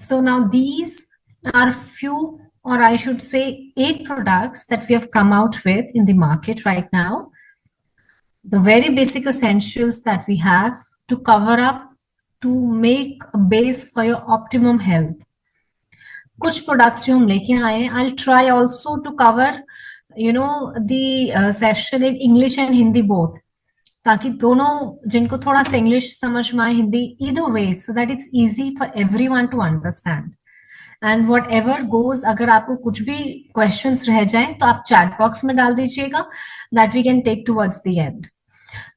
So now these are few, or I should say 8 products that we have come out with in the market right now. The very basic essentials that we have to cover up, to make a base for your optimum health. कुछ products जो हम लेके आए हैं, I'll try also to cover the session in English and Hindi both, ताकि दोनों जिनको थोड़ा सा इंग्लिश समझ में आए, Hindi, either way, so that it's easy for everyone to understand. And what ever goes, अगर आपको कुछ भी क्वेश्चंस रह जाए तो आप चैट बॉक्स में डाल दीजिएगा, that we can take towards the end.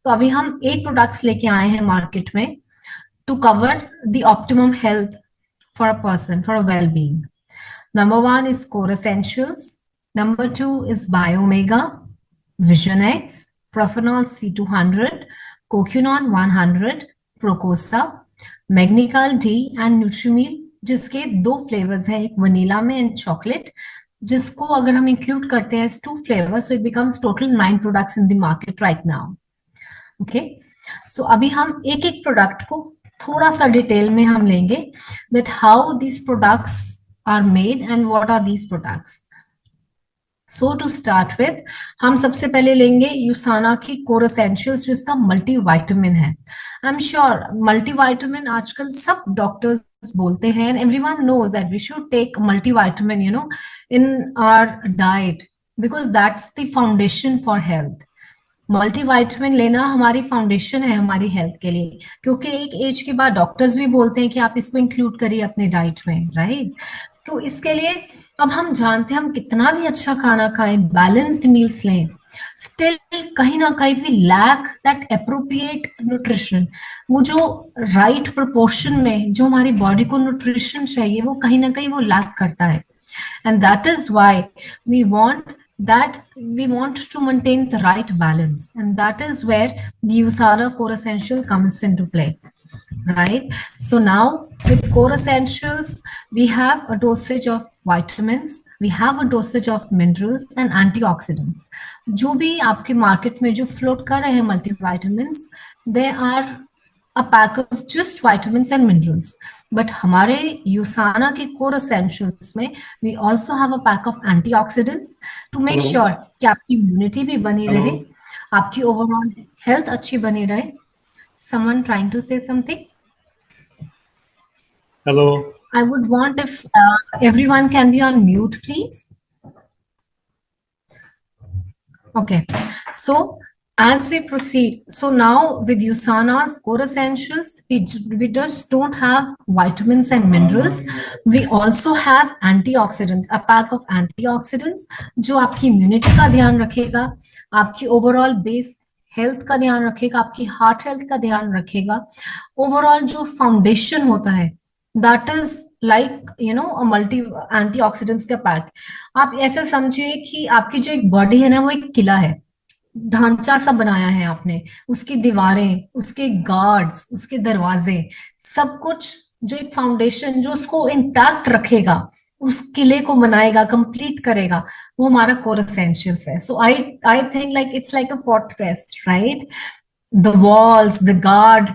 तो अभी हम 8 प्रोडक्ट्स लेके आए हैं मार्केट में to cover the optimum health for a person, for a well being. Number 1 is Core Essentials. Number 2 is Biomega, Vision X, Profenol C200, Cocunon 100, Procosa, Magnical D and Nutrimeal, जिसके 2 flavours हैं, एक vanilla में and chocolate, जिसको अगर हम include करते हैं 2 flavours, so it becomes total 9 products in the market right now. Okay, so अभी हम एक एक प्रोडक्ट को थोड़ा सा डिटेल में हम लेंगे, that how these products are made and what are these products. So to start with, हम सबसे पहले लेंगे यूसाना की कोर एसेंशियल्स, जो इसका मल्टी वाइटामिन है. I am sure multi vitamin आजकल सब डॉक्टर्स बोलते हैं, and everyone knows that we should take multi vitamin in our diet, because that's the foundation for health. Multivitamin लेना हमारी फाउंडेशन है हमारी हेल्थ के लिए, क्योंकि एक एज के बाद डॉक्टर्स भी बोलते हैं कि आप इसको इंक्लूड करिए अपने डाइट में, राइट. तो इसके लिए अब हम जानते हैं हम कितना भी अच्छा खाना खाएं, बैलेंस्ड मील्स लें, स्टिल कहीं ना कहीं we lack that appropriate nutrition. वो जो राइट प्रोपोर्शन में जो हमारी बॉडी को न्यूट्रिशन चाहिए, वो कहीं ना कहीं वो लैक करता है. And that is why we want to maintain the right balance, and that is where the USANA Core Essential comes into play, right? So now with Core Essentials, we have a dosage of vitamins, we have a dosage of minerals and antioxidants. जो भी आपके market में जो float कर रहे हैं multivitamins, they are a pack of just vitamins and minerals. But हमारे यूसाना के कोर एसेंशियल्स में we also have a pack of antioxidants to make sure कि आपकी इम्यूनिटी भी बनी रहे, आपकी ओवरऑल हेल्थ अच्छी बनी रहे. Someone trying to say something? Hello. I would want if everyone can be on mute, please. Okay, so as we proceed, so now with USANA's Core Essentials, we just don't have vitamins and minerals, we also have antioxidants, a pack of antioxidants जो आपकी immunity का ध्यान रखेगा, आपकी overall base health का ध्यान रखेगा, आपकी हार्ट हेल्थ का ध्यान रखेगा. ओवरऑल जो फाउंडेशन होता है, that is like a multi antioxidants का पैक. आप ऐसा समझिए कि आपकी जो एक बॉडी है ना, वो एक किला है, ढांचा सा बनाया है आपने, उसकी दीवारें, उसके गार्ड्स, उसके दरवाजे, सब कुछ जो एक फाउंडेशन जो उसको इंटैक्ट रखेगा, उस किले को बनाएगा, कंप्लीट करेगा, वो हमारा कोर एसेंशियल्स है. So I think like it's like a fortress, right? The walls, the guard,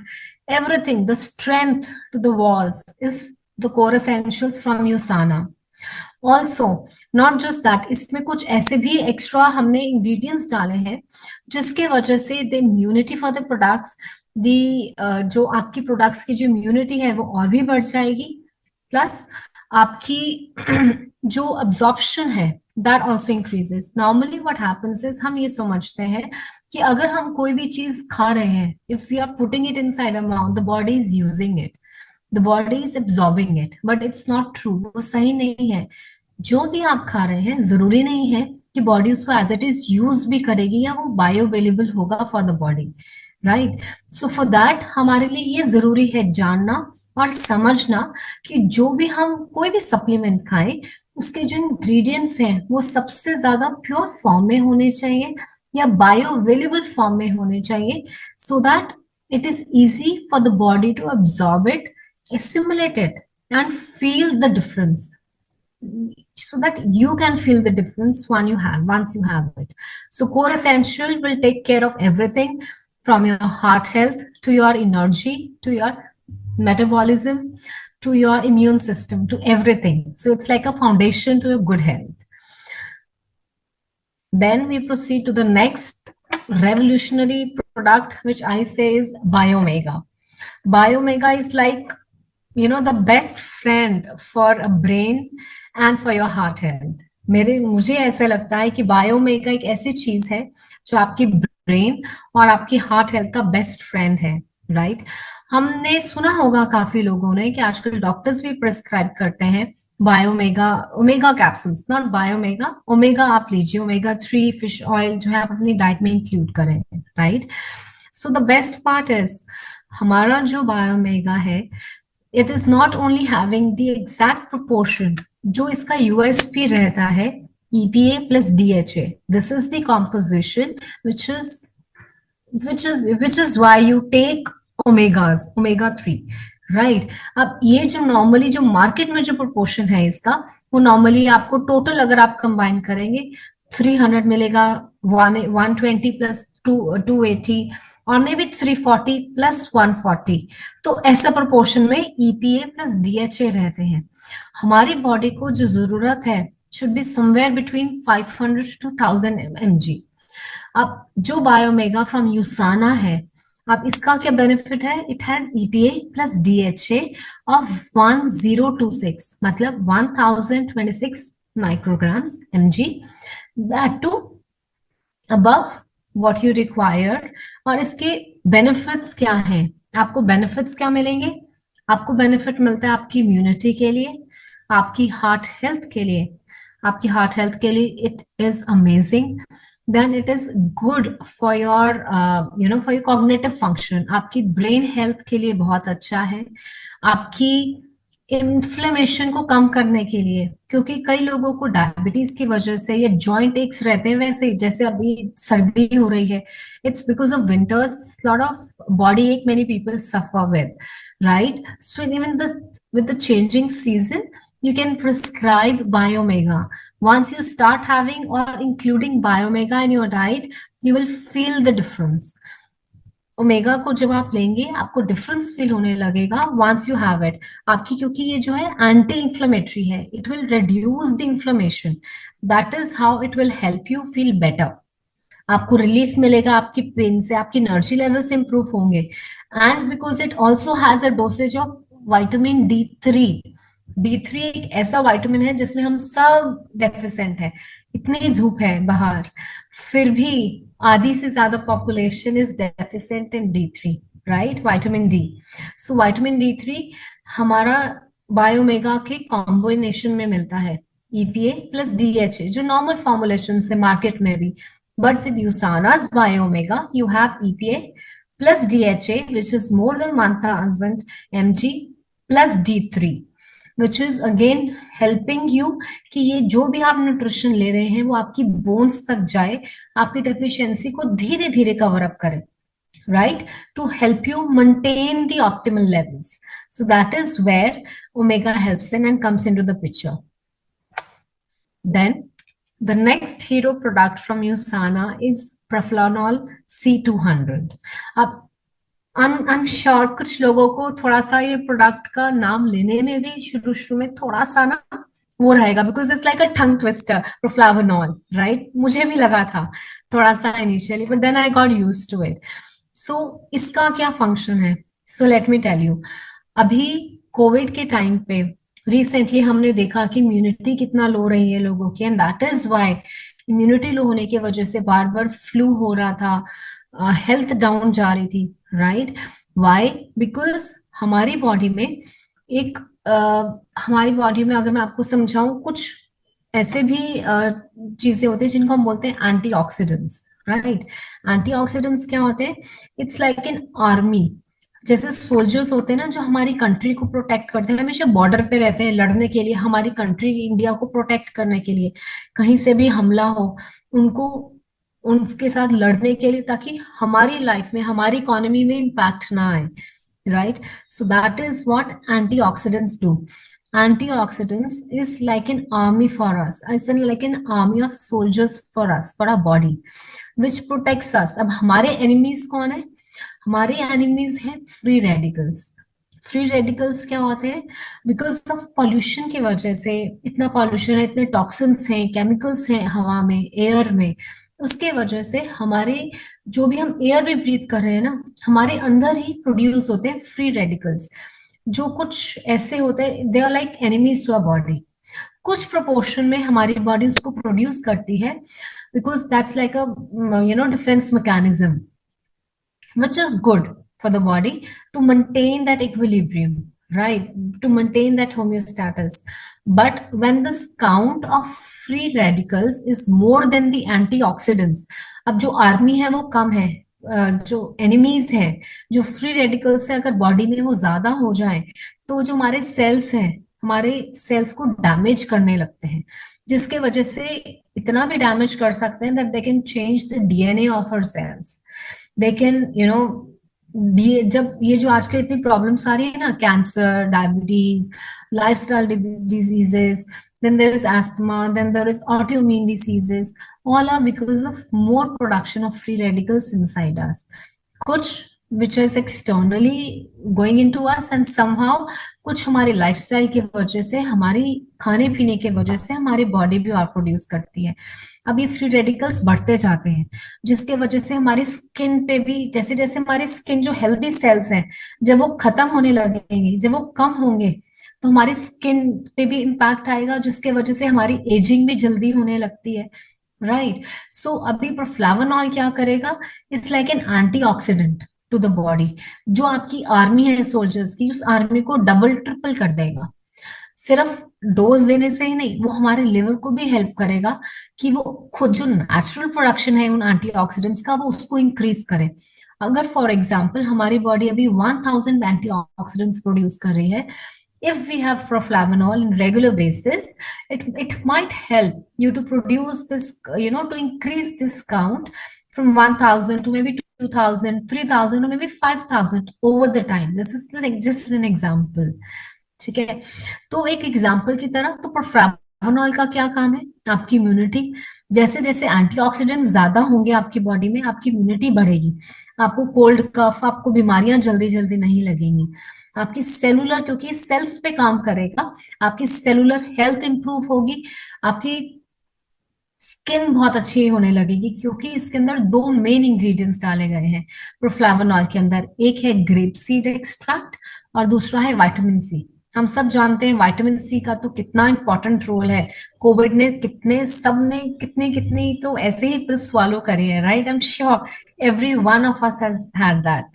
everything, the strength to the walls is the core essentials from USANA. Also, not just that, इसमें कुछ ऐसे भी extra हमने ingredients डाले हैं जिसके वजह से the immunity for the products, जो आपकी प्रोडक्ट्स की जो इम्यूनिटी है वो और भी बढ़ जाएगी, प्लस आपकी जो अब्जॉर्प्शन है that also increases. Normally what happens is, हम ये समझते हैं कि अगर हम कोई भी चीज खा रहे हैं, if we are putting it inside our mouth, the body is using it, the body is absorbing it, but it's not true, वो सही नहीं है. जो भी आप खा रहे हैं जरूरी नहीं है कि बॉडी उसको एज इट इज यूज भी करेगी या वो बायो अवेलेबल होगा for the body, right? So for that हमारे लिए ये जरूरी है जानना और समझना कि जो भी हम कोई भी सप्लीमेंट खाएं, उसके जो इंग्रेडिएंट्स हैं वो सबसे ज्यादा प्योर फॉर्म में होने चाहिए या बायो अवेलेबल फॉर्म में होने चाहिए, so that it is easy for the body to absorb it, assimilate it and feel the difference, so that you can feel the difference once you have it. So Core Essential will take care of everything from your heart health to your energy to your metabolism to your immune system, to everything. So it's like a foundation to a good health. Then we proceed to the next revolutionary product, which I say is Biomega. Biomega is like, you know, the best friend for a brain and for your heart health. मुझे ऐसा लगता है कि बायोमेगा एक ऐसी चीज है जो आपकी ब्रेन और आपकी हार्ट हेल्थ का बेस्ट फ्रेंड है, राइट? हमने सुना होगा काफी लोगों ने कि आजकल डॉक्टर्स भी प्रिस्क्राइब करते हैं बायोमेगा, ओमेगा कैप्सूल्स, नॉट बायोमेगा, ओमेगा आप लीजिए, ओमेगा 3 फिश ऑयल जो है आप अपनी डाइट में इंक्लूड करें, right? So the best part is हमारा जो बायोमेगा है, it is not only having the exact proportion जो इसका यूएसपी रहता है, EPA plus DHA. This is the composition which is why you take omegas, omega 3, right? अब ये जो नॉर्मली जो मार्केट में जो प्रोपोर्शन है इसका, वो नॉर्मली आपको टोटल अगर आप कंबाइन करेंगे 300 मिलेगा, 120 प्लस 280 और मे बी 340 प्लस 140, तो ऐसा प्रोपोर्शन में EPA प्लस DHA रहते हैं। हमारी बॉडी को जो जरूरत है should be somewhere between 500 to 1000 mg. अब जो बायोमेगा फ्रॉम यूसाना है, अब इसका क्या बेनिफिट है? It has EPA plus DHA of 1026, मतलब 1026 micrograms mg, that too above what you require. और इसके बेनिफिट्स क्या हैं? आपको बेनिफिट्स क्या मिलेंगे? आपको बेनिफिट मिलता है आपकी इम्यूनिटी के लिए, आपकी हार्ट हेल्थ के लिए, आपकी हार्ट हेल्थ के लिए it is amazing. Then it is good for your for your cognitive function, आपकी ब्रेन हेल्थ के लिए बहुत अच्छा है, आपकी इन्फ्लेमेशन को कम करने के लिए, क्योंकि कई लोगों को डायबिटीज की वजह से या जॉइंट एक्स रहते हैं, वैसे जैसे अभी सर्दी हो रही है, it's because of winters, lot of body ache many people suffer with, right? So even this with the changing season, you can prescribe Biomega. Once you start having or including Biomega in your diet, you will feel the difference. Omega को जब आप लेंगे आपको difference feel होने लगेगा once you have it. आपकी, क्योंकि ये जो है एंटी इंफ्लेमेटरी है, it will reduce the inflammation. That is how it will help you feel better. आपको रिलीफ मिलेगा आपकी पेन से, आपकी एनर्जी लेवल्स इंप्रूव होंगे, and because it also has a dosage of vitamin D3. D3 एक ऐसा vitamin है जिसमें हम सब डेफिशिएंट है, इतनी धूप है बाहर, फिर भी आधी से ज्यादा population is deficient in D3, right? Vitamin D. So vitamin D3 हमारा बायोमेगा के कॉम्बिनेशन में मिलता है, EPA प्लस DHA, जो नॉर्मल फॉर्मुलेशन से मार्केट में भी, but with USANA's Biomega you have EPA plus DHA which is more than 1000 mg plus D3, which is again helping you कि ये जो भी आप न्यूट्रिशन ले रहे हैं वो आपकी बोन्स तक जाए, आपकी डेफिशिएंसी को धीरे धीरे कवर अप करे, right? To help you maintain the optimal levels. So that is where Omega helps in and comes into the picture. Then the next hero product from USANA is Proflanol C200. अब I'm sure कुछ लोगों को थोड़ा सा ये product का नाम लेने में भी शुरू में थोड़ा सा ना वो रहेगा, because it's like a tongue twister, Proflavanol, right? मुझे भी लगा था थोड़ा सा initially, but then I got used to it. So इसका क्या फंक्शन है? So let me tell you. अभी कोविड के टाइम पे रिसेंटली हमने देखा कि इम्यूनिटी कितना लो रही है लोगों की, and that is why immunity low होने की वजह से बार बार फ्लू हो रहा था, हेल्थ डाउन जा रही थी, राइट? व्हाई? बिकॉज हमारी बॉडी में एक हमारी बॉडी में अगर मैं आपको समझाऊं, कुछ ऐसे भी चीजें होती है जिनको हम बोलते हैं एंटीऑक्सीडेंट्स, राइट? एंटीऑक्सीडेंट्स क्या होते हैं? It's like an army. जैसे सोल्जर्स होते हैं ना जो हमारी कंट्री को प्रोटेक्ट करते हैं, हमेशा बॉर्डर पे रहते हैं लड़ने के लिए, हमारी कंट्री इंडिया को प्रोटेक्ट करने के लिए, कहीं से भी हमला हो उनको उनके साथ लड़ने के लिए, ताकि हमारी लाइफ में, हमारी इकोनॉमी में इम्पैक्ट ना आए, right? So that is what antioxidants do. Antioxidants is like an army for us. It's like an army of soldiers for us, for our body, which protects us. अब हमारे enemies कौन है? हमारे enemies है free radicals. Free radicals क्या होते हैं? Because of pollution की वजह से, इतना पॉल्यूशन है, इतने टॉक्सिन्स हैं, केमिकल्स हैं हवा में, एयर में, उसके वजह से हमारे जो भी हम एयर में ब्रीथ कर रहे हैं ना, हमारे अंदर ही प्रोड्यूस होते हैं फ्री रेडिकल्स, जो कुछ ऐसे होते हैं, they are like enemies to our body. कुछ प्रोपोर्शन में हमारी बॉडी उसको प्रोड्यूस करती है, because that's like a defence mechanism, which is good for the body to maintain that equilibrium, right? To maintain that homeostasis. But when this count of free radicals is more than the antioxidants, अब जो army है वो कम है, जो enemies है, जो free radicals है, अगर बॉडी में वो ज्यादा हो जाए तो जो हमारे सेल्स हैं, हमारे सेल्स को डैमेज करने लगते हैं, जिसके वजह से इतना भी डैमेज कर सकते हैं that they can change the DNA of our cells. They can जब ये जो आजकल इतनी प्रॉब्लम्स आ रही है ना, cancer, diabetes, lifestyle diseases, then there is asthma, then there is autoimmune diseases, all are because of more production of free radicals inside us, कुछ which is externally going into us and somehow कुछ हमारे lifestyle की वजह से, हमारी खाने पीने की वजह से हमारी बॉडी भी और प्रोड्यूस करती है। अब ये फ्री रेडिकल्स बढ़ते जाते हैं, जिसके वजह से हमारी स्किन पे भी, जैसे जैसे हमारी स्किन जो हेल्दी सेल्स हैं, जब वो खत्म होने लगेंगे, जब वो कम होंगे, तो हमारी स्किन पे भी इम्पैक्ट आएगा, जिसके वजह से हमारी एजिंग भी जल्दी होने लगती है, राइट? सो अभी प्रोफ्लावोनॉल क्या करेगा? It's like an antioxidant to the body. जो आपकी आर्मी है सोल्जर्स की, उस आर्मी को डबल ट्रिपल कर देगा। सिर्फ डोज देने से ही नहीं, वो हमारे लिवर को भी हेल्प करेगा कि वो खुद जो नेचुरल प्रोडक्शन है उन एंटीऑक्सीडेंट्स का, वो उसको इंक्रीज करे। अगर फॉर एग्जांपल हमारी बॉडी अभी 1000 एंटीऑक्सीडेंट्स प्रोड्यूस कर रही है, if we have proflavanol in regular basis, it might help you to produce this, to increase this count from 1000 to maybe 2000, 3000 or maybe 5000 over the time. This is like just an example. ठीक है, तो एक example की तरह, तो प्रोफ्लावोनॉल का क्या काम है? आपकी इम्यूनिटी, जैसे जैसे एंटीऑक्सीडेंट ज्यादा होंगे आपकी बॉडी में, आपकी इम्यूनिटी बढ़ेगी, आपको कोल्ड कफ, आपको बीमारियां जल्दी जल्दी नहीं लगेंगी, आपकी सेलुलर, क्योंकि सेल्स पे काम करेगा, आपकी सेलुलर हेल्थ इंप्रूव होगी, आपकी स्किन बहुत अच्छी होने लगेगी, क्योंकि इसके अंदर दो मेन इंग्रेडिएंट्स डाले गए हैं प्रोफ्लावोनॉल के अंदर। एक है ग्रेप सीड एक्सट्रैक्ट और दूसरा है विटामिन सी। हम सब जानते हैं विटामिन सी का तो कितना इंपॉर्टेंट रोल है। कोविड ने कितने, सब ने कितनी कितनी तो ऐसे ही पिल्स स्वालो करी है, right? I am sure every one of us has had that.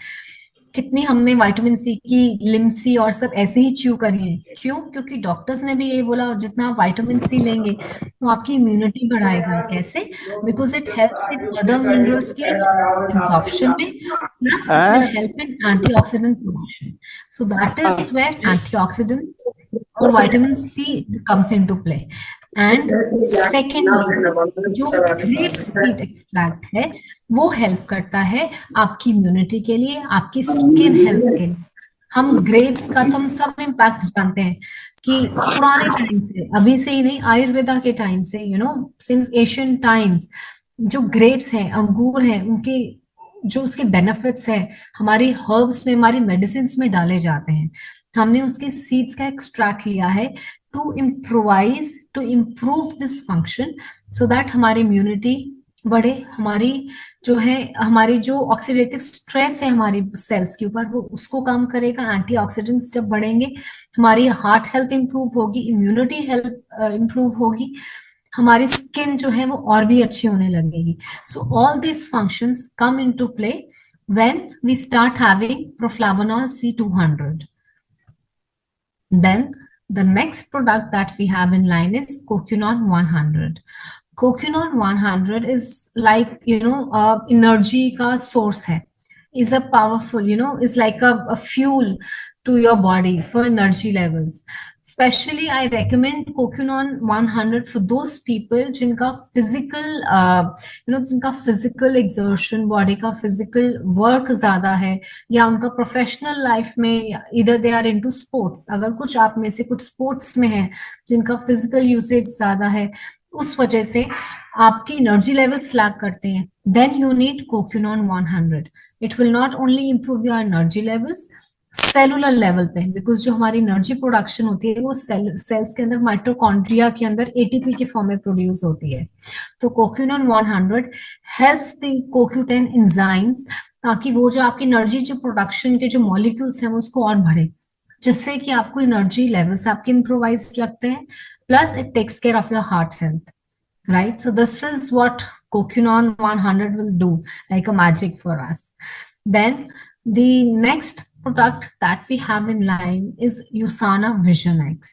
कितनी हमने विटामिन सी की लिम्सी और सब ऐसे ही च्यू करी है। क्यों? क्योंकि डॉक्टर्स ने भी ये बोला, जितना विटामिन सी लेंगे तो आपकी इम्यूनिटी बढ़ाएगा। कैसे? Because it helps in other minerals के एब्जॉर्प्शन में, plus it will help in antioxidant production. So that is where antioxidant और vitamin C comes into play. And secondly, जो ग्रेप सीड एक्सट्रैक्ट है वो हेल्प करता है आपकी इम्यूनिटी के लिए, आपकी स्किन हेल्थ के लिए। हम ग्रेप्स का तो हम सब इम्पैक्ट जानते हैं कि पुराने टाइम से, अभी से ही नहीं, आयुर्वेदा के टाइम से, सिंस एशियन टाइम्स, जो ग्रेप्स हैं, अंगूर हैं, उनके जो उसके बेनिफिट्स हैं हमारी हर्ब्स में, हमारी मेडिसिन में डाले जाते हैं। हमने उसके सीड्स का एक्सट्रैक्ट लिया है to improve this function, so that हमारी इम्यूनिटी बढ़े, हमारी जो ऑक्सीडेटिव स्ट्रेस है हमारी सेल्स के ऊपर, वो उसको कम करेगा। एंटीऑक्सीडेंट्स जब बढ़ेंगे, हमारी हार्ट हेल्थ इंप्रूव होगी, इम्यूनिटी हेल्थ इंप्रूव होगी, हमारी स्किन जो है वो और भी अच्छी होने लगेगी। So all this functions come into play when we start having Proflavanol C200. Then the next product that we have in line is Coquinone 100. Coquinone 100 is like, energy का source है, is a powerful, is like a fuel to your body for energy levels. Especially I recommend Coquinone 100 for those people जिनका physical exertion, body का physical work ज्यादा है, या उनका professional life में either they are into sports, अगर कुछ आप में से कुछ स्पोर्ट्स में है जिनका फिजिकल यूसेज ज्यादा है, उस वजह से आपकी एनर्जी लेवल्स लैग करते हैं, then you need Coquinone 100. It will not only improve your energy levels, cellular level पे, बिकॉज जो हमारी एनर्जी प्रोडक्शन होती है वो सेल्स के अंदर माइटोकॉन्ड्रिया के अंदर एटीपी के फॉर्म में प्रोड्यूस होती है। तो कोक्यूनन 100 हेल्प्स द कोक्यूटेन एंजाइम्स, ताकि वो जो आपकी एनर्जी जो प्रोडक्शन के जो मॉलिक्यूल्स हैं वो उसको और बढ़े, जिससे कि आपको एनर्जी लेवल्स आपके इम्प्रोवाइज लगते हैं, plus it takes care of your heart health, right? So this is what Cocunon 100 will do, like a magic for us. Then the next product that we have in line is USANA Vision X.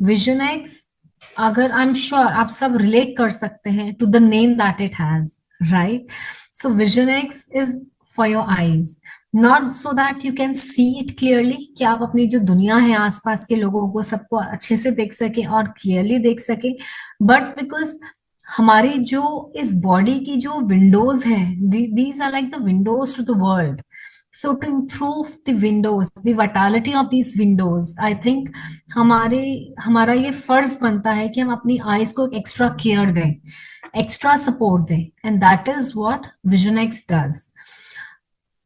Vision X, अगर I'm sure आप सब relate कर सकते हैं to the name that it has, right? So Vision X is for your eyes, not so that you can see it clearly, कि आप अपनी जो दुनिया है आसपास के लोगों को सबको अच्छे से देख सके और क्लियरली देख सके, बट बिकॉज हमारी जो इस बॉडी की जो विंडोज हैं, these are like the windows to the world. So to improve the windows, the vitality of these windows, I think हमारा ये फर्ज बनता है कि हम अपनी आईज को एक्स्ट्रा केयर दें, एक्स्ट्रा सपोर्ट दें, and that is what vision x does.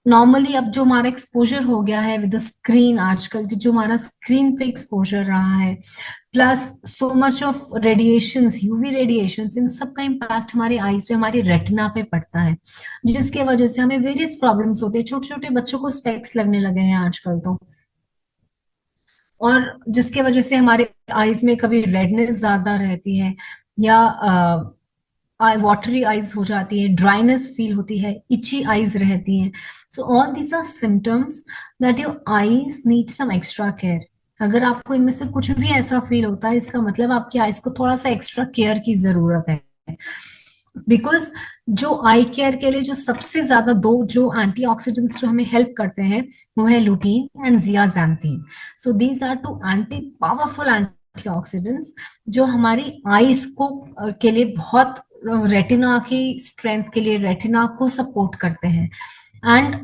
Normally अब जो हमारा एक्सपोजर हो गया है विद द स्क्रीन, आजकल की जो हमारा स्क्रीन पे एक्सपोजर रहा है, plus so much of radiations, UV radiations, इन सब का इम्पैक्ट हमारी आईज पे, हमारी रेटिना पे पड़ता है, जिसके वजह से हमें वेरियस प्रॉब्लम्स होते हैं. छोटे छोटे बच्चों को स्पेक्स लगने लगे हैं आजकल तो, और जिसके वजह से हमारे आईज में कभी रेडनेस ज्यादा रहती है, या वाटरी आईज हो जाती है, ड्राइनेस फील होती है, इची आईज रहती हैं. So all these are symptoms that your eyes need some extra care. अगर आपको इनमें से कुछ भी ऐसा फील होता है, इसका मतलब आपकी आईज को थोड़ा सा एक्स्ट्रा केयर की जरूरत है. बिकॉज जो आई केयर के लिए जो सबसे ज्यादा दो जो एंटीऑक्सीडेंट्स जो हमें हेल्प करते हैं वो है lutein and zeaxanthin. So these are two anti powerful antioxidants जो हमारी आईज को के लिए बहुत, रेटिना की स्ट्रेंथ के लिए, रेटिना को सपोर्ट करते हैं. And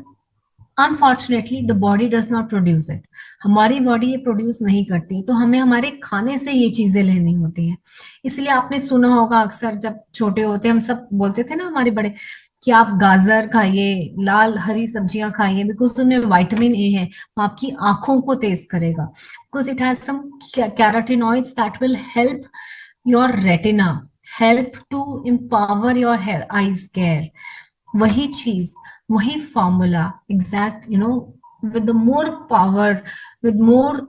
unfortunately the body does not produce it. हमारी बॉडी ये प्रोड्यूस नहीं करती, तो हमें हमारे खाने से ये चीजें लेनी होती हैं. इसलिए आपने सुना होगा अक्सर, जब छोटे होते हम सब बोलते थे ना हमारे बड़े, कि आप गाजर खाइए, लाल हरी सब्जियां खाइए, बिकॉज उनमें विटामिन ए है, आपकी आंखों को तेज करेगा, because it has some carotenoids that will help your retina, help to empower your eyes care. वही चीज, वही formula exact, with more power, with more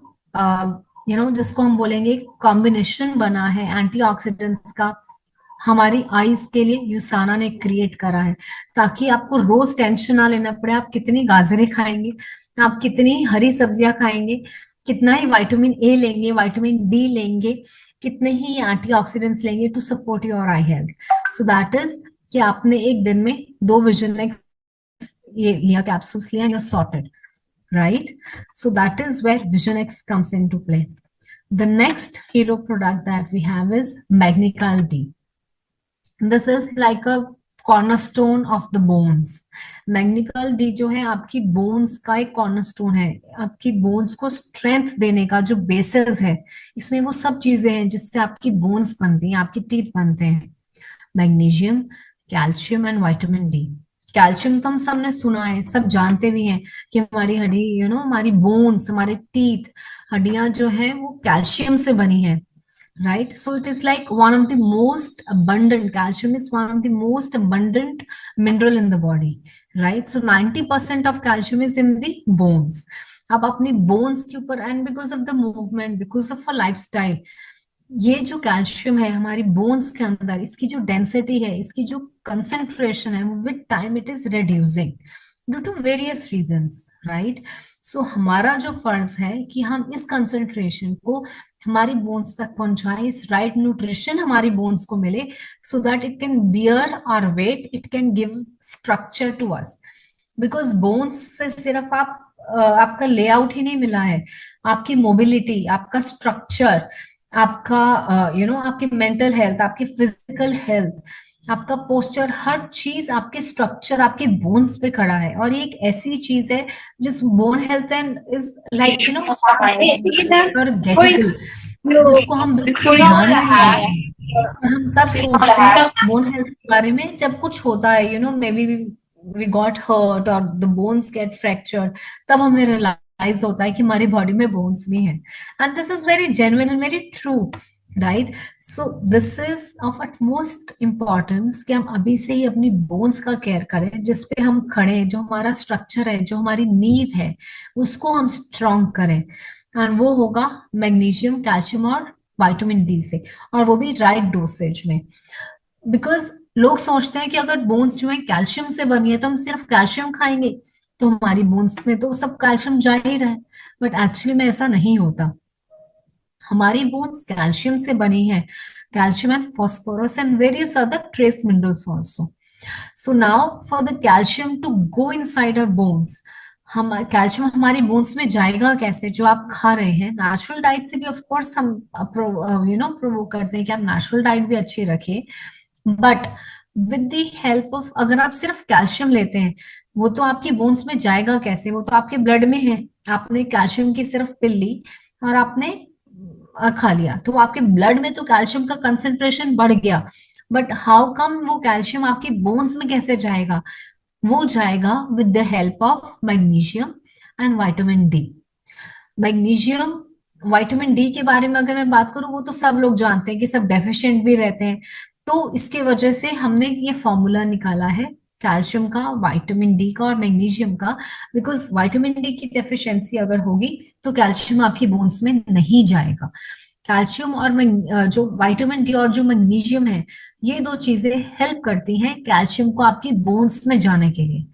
जिसको हम बोलेंगे कॉम्बिनेशन बना है एंटीऑक्सीडेंट्स का, हमारी आईज के लिए यूसाना ने क्रिएट करा है, ताकि आपको रोज टेंशन ना लेना पड़े आप कितनी गाजरें खाएंगे, आप कितनी हरी सब्जियां खाएंगे, कितना ही विटामिन ए लेंगे, विटामिन डी लेंगे, कितने ही एंटीऑक्सीडेंट्स लेंगे to support your eye health. So that is कि आपने एक दिन में 2 विजन एक्स ये लिया, कैप्सूल्स लिया, you're sorted, right? So that is where Vision X comes into play. The next hero product that we have is Magnical D. This is like a cornerstone of the bones. Magnical D जो है आपकी bones का एक cornerstone है, आपकी bones को strength देने का जो बेसिस है. इसमें वो सब चीजें हैं जिससे आपकी बोन्स बनती हैं, आपकी टीथ बनते हैं. Magnesium, calcium and vitamin D. Calcium तो हम सबने सुना है, सब जानते भी हैं कि हमारी हड्डी, हमारी बोन्स, हमारे टीथ, हड्डियां जो है वो कैल्शियम से बनी है, right? So it is like one of the most abundant, calcium is one of the most abundant mineral in the body, right? So 90% of calcium is in the bones. आप अपनी bones के ऊपर, and because of the movement, because of a lifestyle, ये जो calcium है हमारी bones के अंदर, इसकी जो डेंसिटी है, इसकी जो कंसेंट्रेशन है, with time it is reducing due to various reasons, right? So हमारा जो फर्ज है कि हम इस कंसेंट्रेशन को हमारी बोन्स तक पहुंचाएं, इस राइट न्यूट्रिशन हमारी बोन्स को मिले, so that it can bear our weight, it can give structure to us. Because bones से सिर्फ आपका लेआउट ही नहीं मिला है, आपकी मोबिलिटी, आपका स्ट्रक्चर, आपका आपकी मेंटल हेल्थ, आपकी फिजिकल हेल्थ, आपका पोस्चर, हर चीज, आपके स्ट्रक्चर आपके बोन्स पे खड़ा है. और ये एक ऐसी चीज है जिस bone health and is like forgettable, जिसको हम बिल्कुल ध्यान नहीं देते. हम तब सोचते हैं बोन हेल्थ के बारे में जब कुछ होता है, may be we got hurt or the bones get fractured, तब हमें रियलाइज रियलाइज होता है कि हमारी बॉडी में बोन्स भी हैं, and this is very genuine and very true, right? So this is of utmost importance कि हम अभी से ही अपनी बोन्स का केयर करें, जिसपे हम खड़े हैं, जो हमारा स्ट्रक्चर है, जो हमारी नींव है, उसको हम स्ट्रॉन्ग करें, और वो होगा मैग्नीशियम, कैल्शियम और विटामिन डी से, और वो भी राइट डोसेज में। बिकॉज लोग सोचते हैं कि अगर बोन्स जो है कैल्शियम से बनी है तो हम सिर्फ कैल्शियम खाएंगे तो हमारी बोन्स में तो सब कैल्शियम जा ही रहा है, बट एक्चुअली में ऐसा नहीं होता। हमारी बोन्स कैल्शियम से बनी है, calcium and phosphorus and various other trace minerals also. So now for the calcium to go inside our bones, हम कैल्शियम हमारी बोन्स में जाएगा कैसे? जो आप खा रहे हैं नेचुरल डाइट से भी ऑफ कोर्स हम प्रोवोक करते हैं कि आप नेचुरल डाइट भी अच्छी रखिए, but with the help of, अगर आप सिर्फ कैल्शियम लेते हैं, वो तो आपकी बोन्स में जाएगा कैसे? वो तो आपके ब्लड में है, आपने कैल्शियम की सिर्फ पिल ली और आपने खा लिया, तो आपके ब्लड में तो कैल्शियम का कंसेंट्रेशन बढ़ गया, बट हाउ कम वो कैल्शियम आपकी बोन्स में कैसे जाएगा? वो जाएगा with the help of magnesium and vitamin D. Magnesium, vitamin D के बारे में अगर मैं बात करूं, वो तो सब लोग जानते हैं कि सब डेफिशिएंट भी रहते हैं, तो इसके वजह से हमने ये फॉर्मूला निकाला है कैल्शियम का, विटामिन डी का और मैग्नीशियम का, बिकॉज विटामिन डी की डेफिशिएंसी अगर होगी तो कैल्शियम आपकी बोन्स में नहीं जाएगा। कैल्शियम और जो विटामिन डी और जो मैग्नीशियम है, ये दो चीजें हेल्प करती हैं कैल्शियम को आपकी बोन्स में जाने के लिए,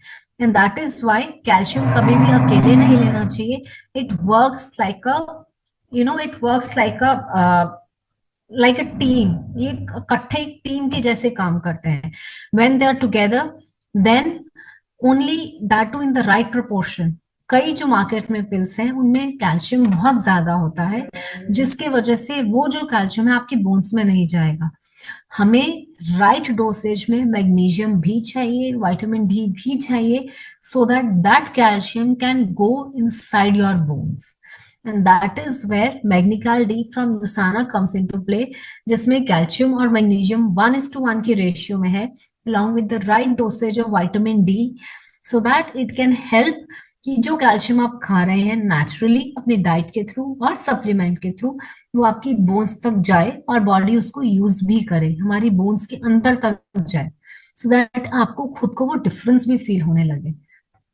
and that is why calcium कभी भी अकेले नहीं लेना चाहिए। It works like a, it works like a team, ये इकट्ठे एक टीम के जैसे काम करते हैं। When they are together, then only that too in the right proportion. कई जो मार्केट में पिल्स हैं उनमें कैल्शियम बहुत ज्यादा होता है, जिसके वजह से वो जो कैल्शियम है आपकी बोन्स में नहीं जाएगा। हमें राइट डोसेज में मैग्नीशियम भी चाहिए, विटामिन डी भी चाहिए, so that that calcium can go inside your bones, and that is where Magnical D from USANA comes into play, जिसमें कैल्शियम और मैग्नीशियम 1:1 की रेशियो में है, along with the right dosage of vitamin D, so that it can help कि जो calcium आप खा रहे हैं नेचुरली अपनी डाइट के थ्रू और सप्लीमेंट के थ्रू, वो आपकी बोन्स तक जाए और बॉडी उसको यूज भी करे, हमारी बोन्स के अंदर तक जाए, सो दैट आपको खुद को वो डिफरेंस भी फील होने लगे।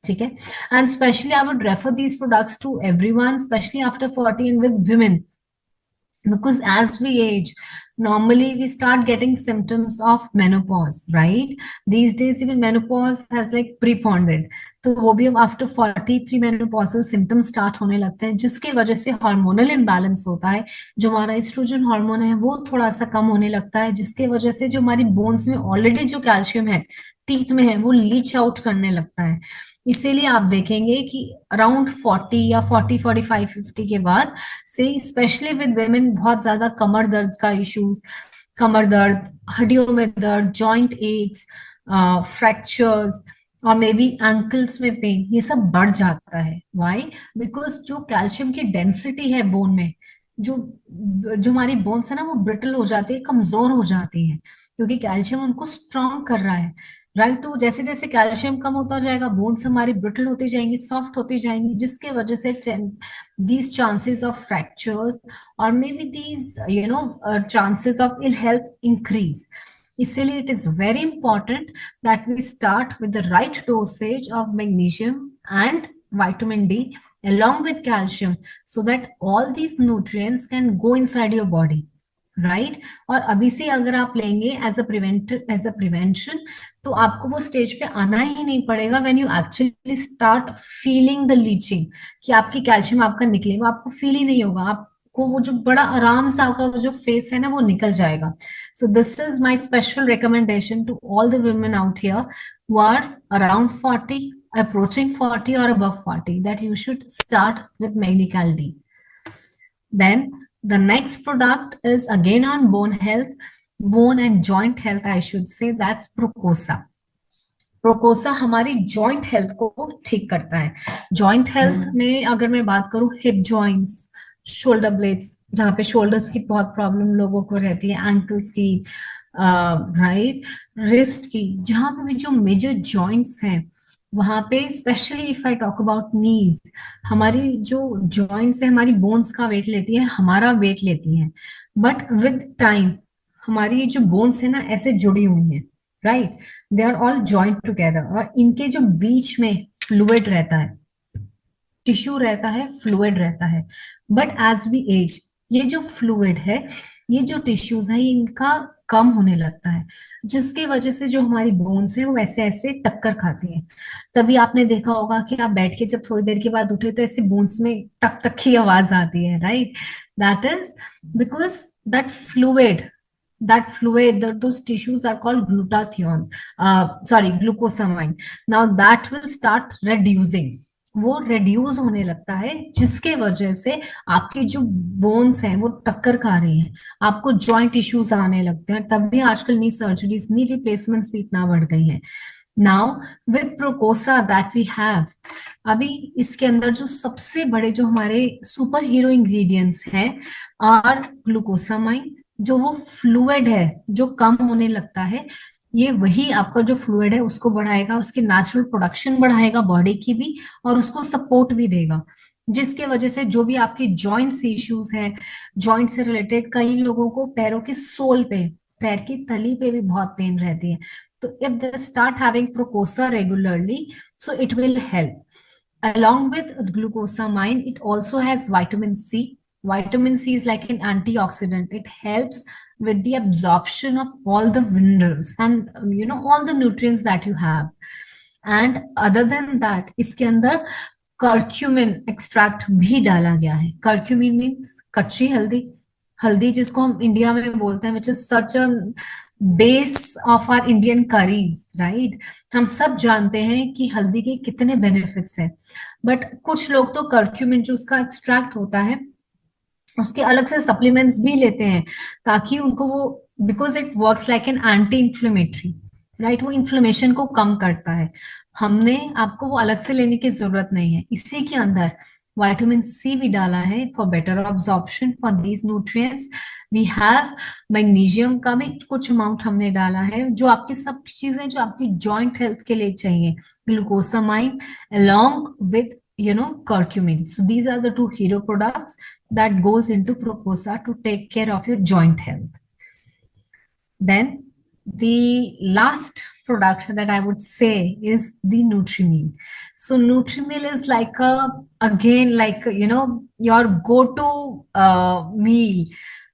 ठीक है, and specially I would refer these products to everyone, specially after 40 and with women, because as we age, normally we start getting symptoms of menopause, right? These days even menopause has like prepondered, तो वो भी अब after 40 premenopausal symptoms start होने लगते हैं, जिसके वजह से हार्मोनल इम्बैलेंस होता है। जो हमारा एस्ट्रोजन हार्मोन है वो थोड़ा सा कम होने लगता है, जिसके वजह से जो हमारी बोन्स में ऑलरेडी जो कैल्शियम है टीथ में है वो लीच आउट करने लगता है। इसीलिए आप देखेंगे कि अराउंड 40 या 40, 45, 50 के बाद से स्पेशली विद वेमेन बहुत ज्यादा कमर दर्द का इश्यूज, कमर दर्द, हड्डियों में दर्द, जॉइंट एक्स, फ्रैक्चर्स और मे बी एंकल्स में पेन, ये सब बढ़ जाता है। व्हाई? बिकॉज जो कैल्शियम की डेंसिटी है बोन में, जो जो हमारी बोन्स है ना वो ब्रिटल हो जाती है, कमजोर हो जाती है, क्योंकि कैल्शियम उनको स्ट्रॉन्ग कर रहा है, राइट? तो जैसे जैसे कैल्शियम कम होता जाएगा बोन्स हमारी ब्रिटल होती जाएंगी, सॉफ्ट होती जाएंगी, जिसके वजह से these chances of fractures or maybe these chances of ill health increase. इसीलिए it is very important that we start with the right dosage of magnesium and vitamin D along with calcium, so that all these nutrients can go inside your body, right? और अभी से अगर आप लेंगे as a prevention, तो आपको वो stage पे आना ही नहीं पड़ेगा when you actually start feeling the leaching, कि आपकी कैल्शियम आपका निकले, वो आपको फील ही नहीं होगा, आपको वो जो बड़ा आराम से आपका वो जो फेस है ना वो निकल जाएगा। So this is my special recommendation to all the women out here who are around 40, approaching 40 or above 40, that you should start with Magnical D. Then the next product is again on bone health, bone and joint health, I should say, that's Procosa. प्रोकोसा हमारी joint health को ठीक करता है। Joint health में अगर मैं बात करूं, हिप जॉइंट्स, शोल्डर ब्लेड्स, जहाँ पे शोल्डर्स की बहुत प्रॉब्लम लोगों को रहती है, एंकल्स की, राइट, रिस्ट की, जहाँ पे भी जो मेजर जॉइंट्स हैं वहां पे specially if I talk about knees, हमारी जो जॉइंट्स है हमारी बोन्स का वेट लेती है, हमारा वेट लेती है, बट विद टाइम हमारी जो बोन्स है ना ऐसे जुड़ी हुई हैं, right, they are all joint together, और इनके जो बीच में फ्लूइड रहता है, टिश्यू रहता है, फ्लूइड रहता है, बट एज वी एज ये जो फ्लूइड है, ये जो टिश्यूज है, इनका कम होने लगता है, जिसकी वजह से जो हमारी बोन्स है वो ऐसे ऐसे टक्कर खाती हैं। तभी आपने देखा होगा कि आप बैठ के जब थोड़ी देर के बाद उठे तो ऐसे बोन्स में टक टक की आवाज आती है, right, that is because that fluid, those tissues are called glutathione, sorry, glucosamine. Now that will start reducing, वो रिड्यूस होने लगता है, जिसके वजह से आपकी जो बोन्स हैं वो टक्कर खा रही हैं, आपको जॉइंट इश्यूज आने लगते हैं, तब भी आजकल नी सर्जरीज, नी रिप्लेसमेंट्स भी इतना बढ़ गई हैं। Now with Procosa that we have, अभी इसके अंदर जो सबसे बड़े जो हमारे सुपर हीरो इंग्रेडिएंट्स हैं और ग्लूकोसामाइन, जो वो फ्लूइड है जो कम होने लगता है, ये वही आपका जो फ्लूइड है उसको बढ़ाएगा, उसकी नेचुरल प्रोडक्शन बढ़ाएगा बॉडी की भी, और उसको सपोर्ट भी देगा, जिसके वजह से जो भी आपकी जॉइंट्स इश्यूज है, जॉइंट से रिलेटेड, कई लोगों को पैरों की सोल पे, पैर की तली पे भी बहुत पेन रहती है, तो if they start having Procosa regularly, so it will help. Along with glucosamine, it also has vitamin C. Vitamin C is like an antioxidant. It helps with the absorption of all the minerals and all the nutrients that you have. And other than that, इसके अंदर curcumin extract भी डाला गया है। Curcumin means कच्ची हल्दी, हल्दी जिसको हम इंडिया में बोलते हैं, which is such a base of our Indian curries, right. हम सब जानते हैं कि हल्दी के कितने बेनिफिट्स हैं, बट कुछ लोग तो कर्क्यूमिन जो उसका एक्सट्रैक्ट होता है उसके अलग से सप्लीमेंट्स भी लेते हैं, ताकि उनको वो, because it works like an anti inflammatory, right, वो इन्फ्लेमेशन को कम करता है। हमने आपको वो अलग से लेने की जरूरत नहीं है, इसी के अंदर विटामिन सी भी डाला है for better absorption for these nutrients. We have magnesium का भी कुछ अमाउंट हमने डाला है, जो आपकी सब चीजें जो आपकी जॉइंट हेल्थ के लिए चाहिए, glucosamine along with curcumin. So these are the two hero products that goes into Proposa to take care of your joint health. Then the last product that I would say is the Nutrimil. So Nutrimil is like your go-to meal.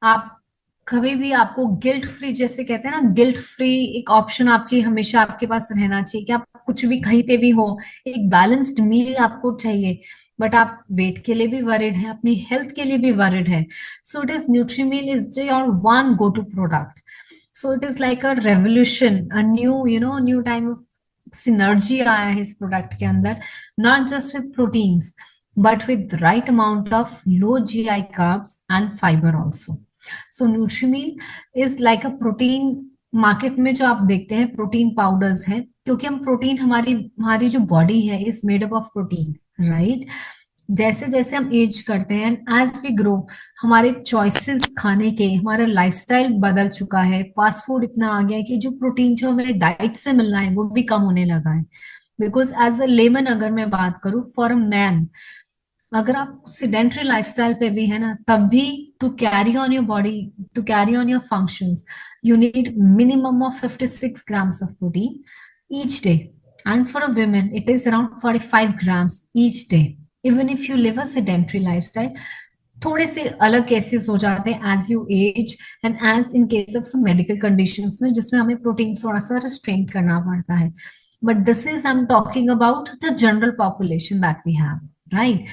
आप कभी भी आपको guilt free, जैसे कहते हैं ना, guilt free एक option आपकी हमेशा आपके पास रहना चाहिए, कि आप कुछ भी कहीं पे भी हो, एक बैलेंस्ड मील आपको चाहिए, बट आप वेट के लिए भी वरिड है, अपनी हेल्थ के लिए भी वरिड है, so it is Nutrimeal is your one go to product. So it is like a revolution, a new time of synergy आया है इस प्रोडक्ट के अंदर, not just with proteins but with right amount of low GI carbs and fibre also. So Nutrimeal is like a protein, market में जो आप देखते हैं प्रोटीन पाउडर्स हैं, क्योंकि हम प्रोटीन, हमारी हमारी जो बॉडी है is made up of protein, right. जैसे जैसे हम एज करते हैं, एज वी ग्रो, हमारे चॉइसेस खाने के, हमारा लाइफस्टाइल बदल चुका है, फास्ट फूड इतना आ गया है कि जो प्रोटीन जो हमें डाइट से मिलना है वो भी कम होने लगा है। बिकॉज एज अ लेमन अगर मैं बात करूं, फॉर अ मैन, अगर आप सिडेंट्री लाइफस्टाइल पे भी है ना, तब भी to carry on your body, to carry on your functions, you need minimum of 56 grams of protein each day, and for a woman it is around 45 grams each day, even if you live a sedentary lifestyle. थोड़े से अलग cases हो जाते हैं as you age and age in case of some medical conditions में, जिसमें हमें protein थोड़ा सा रिस्ट्रेन करना पड़ता है, but this is I am talking about the general population that we have, right.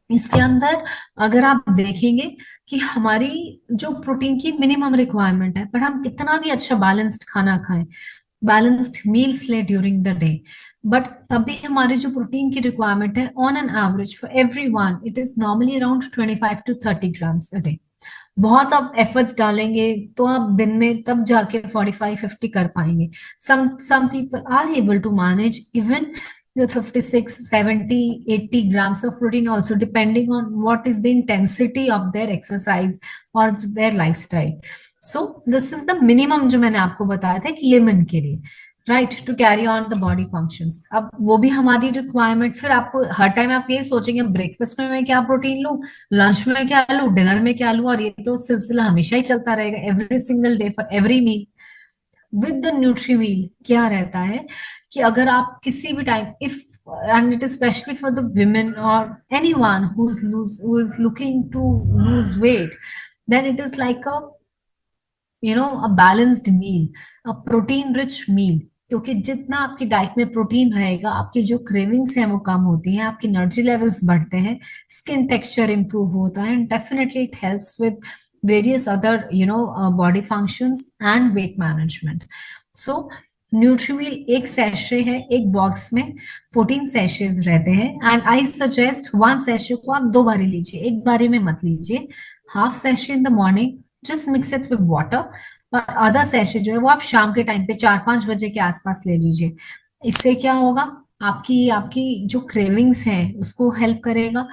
इसके अंदर अगर आप देखेंगे कि हमारी जो प्रोटीन की मिनिमम रिक्वायरमेंट है, पर हम कितना भी अच्छा बैलेंस्ड खाना खाएं, बैलेंस्ड मील्स ले ड्यूरिंग द डे, बट तभी हमारी जो प्रोटीन की रिक्वायरमेंट है on an average for everyone, it is normally around 25 to 30 grams a day. बहुत आप एफर्ट्स डालेंगे तो आप दिन में तब जाके 45-50 कर पाएंगे। some people are able to manage even the 56, 70, 80 grams of protein also, depending on what is the intensity of their exercise or their lifestyle. So this is the minimum जो मैंने आपको बताया था एक लेमन के लिए, right, to carry on the body functions. अब वो भी हमारी रिक्वायरमेंट, फिर आपको हर टाइम आप ये सोचेंगे ब्रेकफास्ट में मैं क्या प्रोटीन लूं, लंच में क्या लूं, डिनर में क्या लूं, और ये तो सिलसिला हमेशा ही चलता रहेगा, every single day for every meal. With the Nutrimeal क्या रहता है कि अगर आप किसी भी time, if and it is specially for the women और anyone who is looking to lose weight, then it is like a a balanced meal, a protein rich meal। क्योंकि जितना आपकी डाइट में प्रोटीन रहेगा, आपकी जो क्रेविंग्स हैं वो कम होती हैं, आपकी एनर्जी लेवल्स बढ़ते हैं, स्किन टेक्सचर इंप्रूव होता है, and definitely it helps with various other body functions and weight management. So Nutrimeal एक सैशे है, एक बॉक्स में 14 सैशेज रहते हैं, and I suggest one sachet को आप 2 बारी लीजिए, एक बारी में मत लीजिए। Half sachet in the morning, just mix it with water, और आधा सैशे जो है वो आप शाम के टाइम पे 4-5 बजे के आसपास ले लीजिए। इससे क्या होगा, आपकी आपकी जो क्रेविंग्स है उसको हेल्प करेगा।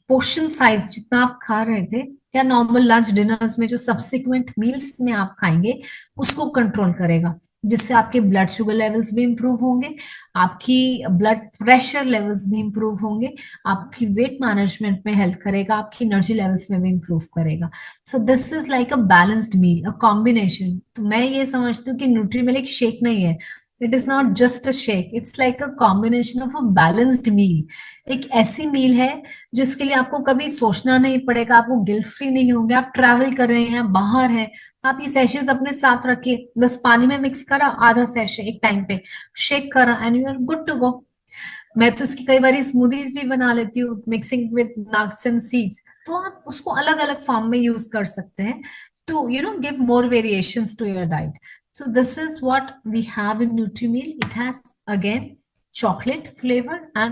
पोर्शन साइज जितना आप खा रहे थे या नॉर्मल लंच डिनर्स में जो सब्सिक्वेंट मील्स में आप खाएंगे, उसको कंट्रोल करेगा, जिससे आपके ब्लड शुगर लेवल्स भी इंप्रूव होंगे, आपकी ब्लड प्रेशर लेवल्स भी इंप्रूव होंगे, आपकी वेट मैनेजमेंट में हेल्प करेगा, आपकी एनर्जी लेवल्स में भी इंप्रूव करेगा। So this is like a balanced meal, a combination. तो मैं ये समझती हूँ कि न्यूट्रीमिल एक शेक नहीं है, it is not just a shake, it's like a combination of a balanced meal. एक ऐसी मील है जिसके लिए आपको कभी सोचना नहीं पड़ेगा, आपको गिल्ट फ्री नहीं होंगे, आप ट्रैवल कर रहे हैं, बाहर हैं, आप ये सैशेज अपने साथ रखिए, बस पानी में मिक्स करा आधा सैशे एक टाइम पे, शेक करा, and you are good to go. मैं तो इसकी कई बार स्मूदीज भी बना लेती हूँ mixing with nuts and seeds. तो आप उसको अलग अलग फॉर्म में यूज कर सकते हैं to give more variations to your diet. So this is what we have in NutriMeal. It has again chocolate flavor and